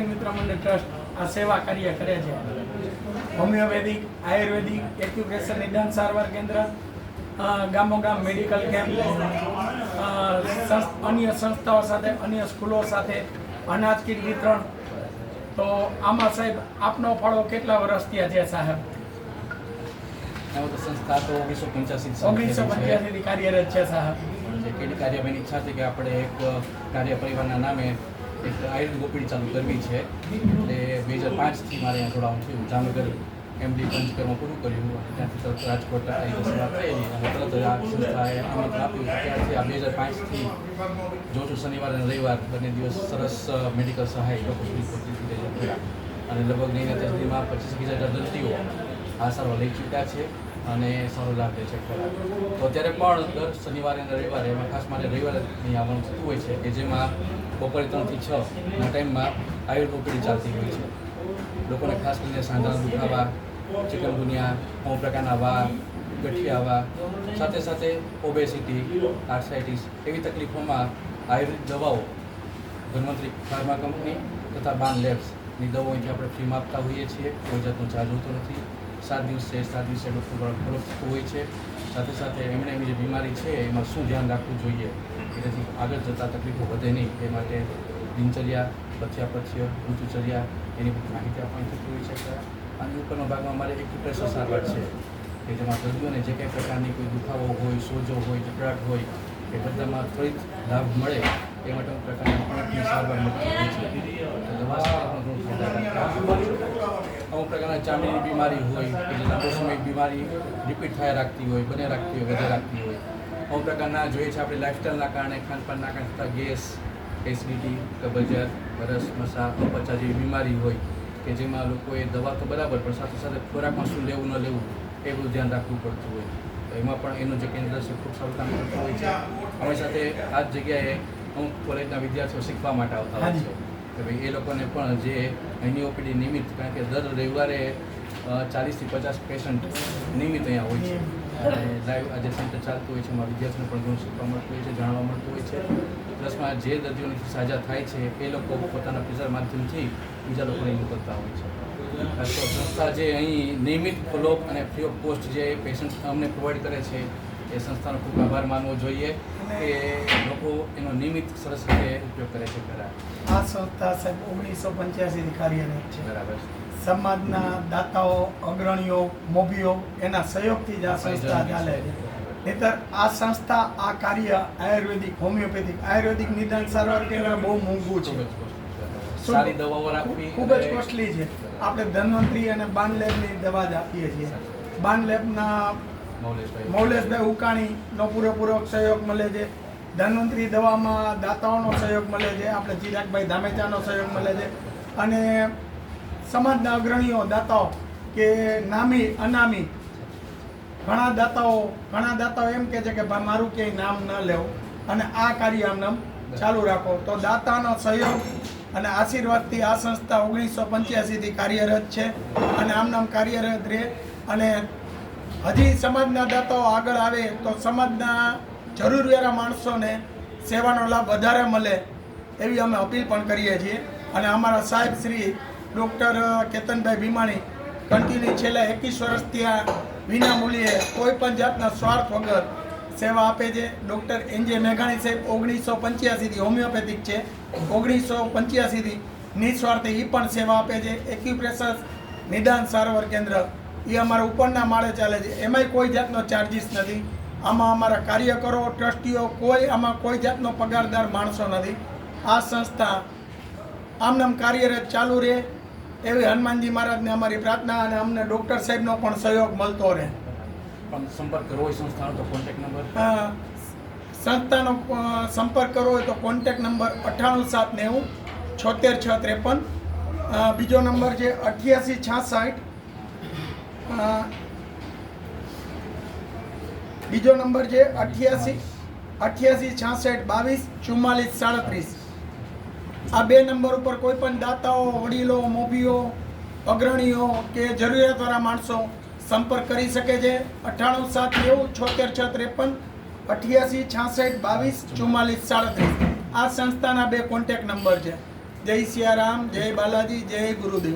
મિત્ર મંડળ ટ્રસ્ટ આ સેવા કાર્ય કરે છે। હોમિયોપેથિક, આયુર્વેદિક, એક્યુપ્રેશર નિદાન સારવાર કેન્દ્ર, ગામો ગામ મેડિકલ કેમ્પ, અન્ય સંસ્થાઓ સાથે, અન્ય સ્કૂલો સાથે અનાજ કીટ વિતરણ। તો આમાં સાહેબ આપનો ફાળો કેટલા વર્ષ થયા છે સાહેબ? સંસ્થા તો 1985 થી કાર્યરત છે સાહેબ। કેટલી કાર્યવાહીની ઈચ્છા છે કે આપણે એક કાર્ય પરિવારના નામે એક આયુર્વેદ ઓપીડી ચાલુ કરવી છે। એટલે 2005થી મારે અહીંયા જોડાવાનું થયું। જામનગર એમડી પંચકર્મ પૂરું કર્યું, ત્યાંથી તરત રાજકોટ આવી સેવા કરેલી અને તરત જ આ સંસ્થાએ આમંત્રણ આપ્યું। ત્યારથી આ 2005થી જોઉં છું શનિવાર અને રવિવાર બંને દિવસ સરસ મેડિકલ સહાય લોકો સુધી પહોંચી રહ્યા અને લગભગ નહીં સુધીમાં 25,000 દર્દીઓ આ સારવાર લઈ ચૂક્યા છે અને સારો લાભ લે છે ખરા। તો અત્યારે પણ દર શનિવારે અને રવિવારે, એમાં ખાસ મારે રવિવારે અહીં આવવાનું થતું હોય છે કે જેમાં બપોરે 3 થી 6 ના ટાઈમમાં આયુર્વેદ ઓપીડી ચાલતી હોય છે। લોકોને ખાસ કરીને સાંધાના દુખાવા, ચિકનગુનિયા, અમુક પ્રકારના વા, ગઠિયા વા, સાથે સાથે ઓબેસિટી, આર્થરાઇટિસ એવી તકલીફોમાં આયુર્વેદ દવાઓ ધન્વંતરી ફાર્મા કંપની તથા બાન લેબ્સની દવાઓ અહીંથી આપણે ફ્રીમાં આપતા હોઈએ છીએ। કોઈ જાતનો ચાર્જ હોતો નથી। 7 દિવસે ડૉક્ટર ફોલો થતું હોય છે। સાથે સાથે એમણે એમની જે બીમારી છે એમાં શું ધ્યાન રાખવું જોઈએ કે જેથી આગળ જતાં તકલીફો વધે નહીં એ માટે દિનચર્યા, પથ્યાપથ્ય, ઋતુચર્યા એની બધી માહિતી આપવાની થતી હોય છે। અને ઉપરના ભાગમાં અમારે એક્યુપ્રેશર સારવાર છે કે જેમાં દર્દીઓને જે કંઈ પ્રકારની કોઈ દુખાવો હોય, સોજો હોય, જકડાટ હોય એ બધામાં ત્વરિત લાભ મળે એ માટે અમુક પ્રકારની સારવાર મળતી હોય છે। દવા સાથે પણ ઘણું ફાયદાકારક। અમુક પ્રકારના ચામડીની બીમારી હોય કે જે લાંબો સમય બીમારી રિપીટ થયા રાખતી હોય, બને રાખતી હોય, વધે રાખતી હોય, અમુક પ્રકારના જોઈએ છે આપણે લાઇફસ્ટાઈલના કારણે, ખાનપાનના કારણે થતા ગેસ, એસિડિટી, કબજિયાત, બરસ, મસા, અપચા જેવી બીમારી હોય કે જેમાં લોકોએ દવા તો બરાબર પણ સાથે સાથે ખોરાકમાં શું લેવું ન લેવું એ બધું ધ્યાન રાખવું પડતું હોય। તો એમાં પણ એનું જે કેન્દ્ર છે ખૂબ સારું કામ કરતું હોય છે। અમારી સાથે આ જ જગ્યાએ અમુક કોલેજના વિદ્યાર્થીઓ શીખવા માટે આવતા હોય છે કે ભાઈ એ લોકોને પણ જે અહીંની ઓપીડી નિમિત્ત, કારણ કે દર રવિવારે 40 થી 50 પેશન્ટ નિયમિત અહીંયા હોય છે અને લાઈવ આજે સેન્ટર ચાલતું હોય છે, એમાં વિદ્યાર્થીઓને પણ ઘણું શીખવા મળતું હોય છે, જાણવા મળતું હોય છે। પ્લસમાં જે દર્દીઓની સાજા થાય છે એ લોકો પોતાના પ્રચાર માધ્યમથી બીજા લોકોને મોકલતા હોય છે। તો સંસ્થા જે અહીં નિયમિત ફોલોઅપ અને ફ્રી ઓફ કોસ્ટ જે પેશન્ટ અમને પ્રોવાઈડ કરે છે એ સંસ્થાનો ખૂબ આભાર માનવો જોઈએ કે લોકો એનો નિયમિત સરસ રીતે ઉપયોગ કરે છે ખરા। આ સંસ્થા સાહેબ 1985થી કાર્યરત છે। બરાબર। સમાજના દાતાઓ, અગ્રણીઓ, મોભીઓ એના સહયોગથી જ આ સંસ્થા ચાલે છે। નહીંતર આ સંસ્થા, આ કાર્ય આયુર્વેદિક, હોમિયોપેથિક, આયુર્વેદિક નિદાન સારવાર કેન્દ્ર બહુ મોંઘું છે, સારી દવાઓ રાખવી ખૂબ જ કોસ્ટલી છે। આપણે ધન્વંતરી અને બાન લેબની દવા જ આપીએ છીએ। બાન લેબના મૌલેશભાઈ ઉકાણીનો પૂરેપૂરો સહયોગ મળે છે। ધન્વંતરી દવામાં દાતાઓનો સહયોગ મળે છે, આપણે ચિરાગભાઈ ધામેચાનો સહયોગ મળે છે અને સમાજના અગ્રણીઓ, દાતાઓ કે નામી અનામી ઘણા દાતાઓ એમ કહે છે કે ભાઈ મારું ક્યાંય નામ ન લેવું અને આ કાર્ય આમ ચાલુ રાખો। તો દાતાનો સહયોગ અને આશીર્વાદથી આ સંસ્થા 1985થી કાર્યરત છે અને આમ કાર્યરત રહે અને હજી સમાજના દાતાઓ આગળ આવે તો સમાજના જરૂરિયાત માણસોને સેવાનો લાભ વધારે મળે એવી અમે અપીલ પણ કરીએ છીએ। અને અમારા સાહેબ શ્રી ડૉક્ટર કેતનભાઈ ભીમાણી કન્ટિન્યુ છેલ્લા 21 વર્ષથી આ વિનામૂલ્યે કોઈ પણ જાતના સ્વાર્થ વગર સેવા આપે છે। ડૉક્ટર NJ મેઘાણી સાહેબ 1985થી હોમિયોપેથિક છે, 1985થી નિસ્વાર્થે એ પણ સેવા આપે છે। એક્યુપ્રેશર નિદાન સારવાર કેન્દ્ર એ અમારા ઉપરના માળે ચાલે છે, એમાંય કોઈ જાતનો ચાર્જિસ નથી। આમાં અમારા કાર્યકરો, ટ્રસ્ટીઓ આમાં કોઈ જાતનો પગારદાર માણસો નથી। આ સંસ્થા આમનામ કાર્યરત ચાલુ રહે એવી હનુમાનજી મહારાજને અમારી પ્રાર્થના અને અમને ડૉક્ટર સાહેબનો પણ સહયોગ મળતો રહે। સંપર્ક કરવો હોય સંસ્થાનો તો કોન્ટેક્ટ નંબર, સંસ્થાનો સંપર્ક કરવો હોય તો કોન્ટેક્ટ નંબર 98790 76653, બીજો નંબર છે 8866, બીજો નંબર છે 8866224437। આ બે નંબર ઉપર કોઈ પણ દાતાઓ, વડીલો, મોભીઓ, અગ્રણીઓ કે જરૂરિયાતવાળા માણસો સંપર્ક કરી શકે છે। 98790 76653, 8866224437 આ સંસ્થાના બે કોન્ટેક્ટ નંબર છે। જય સિયારામ, જય બાલાજી, જય ગુરુદેવ.